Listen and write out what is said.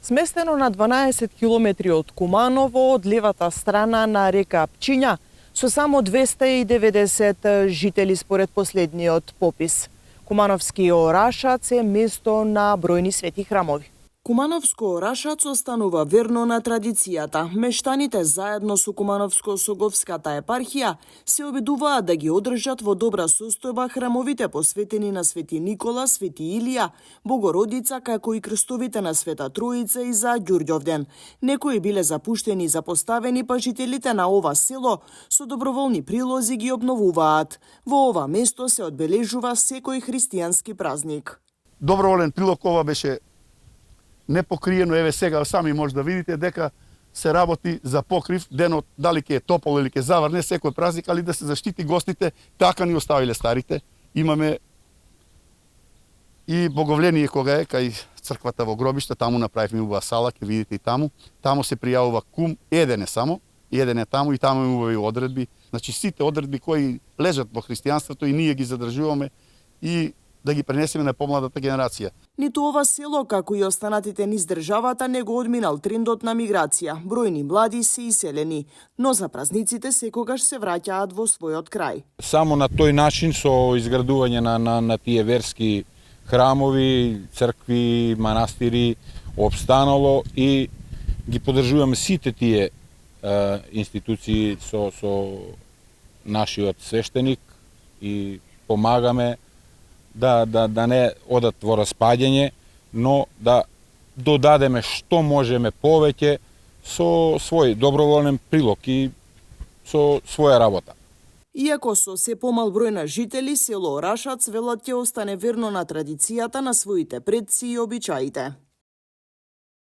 Сместено на 12 километри од Куманово, од левата страна на река Пчиња, со само 290 жители според последниот попис. Кумановски Орашац е место на бројни свети храмови. Кумановско Орашац останува верно на традицијата. Мештаните заедно со Кумановско-Соговската епархија се обидуваат да ги одржат во добра состојба храмовите посветени на Свети Никола, Свети Илија, Богородица, како и крстовите на Света Троица и за Ѓурѓовден. Некои биле запуштени и запоставени, па жителите на ова село со доброволни прилози ги обновуваат. Во ова место се одбележува секој христијански празник. Доброволен прилог ова беше непокриено, еве сега сами може да видите дека се работи за покрив, денот дали ќе е топол или ќе заврне секој празник, али да се заштити гостите, така ни оставиле старите. Имаме и боговление кога е кај црквата во Гробиште, таму направивме убава сала, ќе видите и таму. Таму се пријавува кум, еден е само, еден е таму и таму има убави одредби. Значи сите одредби кои лежат во христијанството и ние ги задржуваме и да ги пренесеме на помладата генерација. Ниту ова село, како и останатите низ државата, не го одминал трендот на миграција. Бројни млади се иселени, но за празниците секогаш се враќаат во својот крај. Само на тој начин, со изградување на тие верски храмови, цркви, манастири, опстанало и ги поддржуваме сите тие институции со нашиот свештеник и помагаме да не одат во распаѓање, но да додадеме што можеме повеќе со свој доброволен прилог и со своја работа. Иако со се помал број на жители, село Орашац велат ќе остане верно на традицијата на своите предци и обичаите.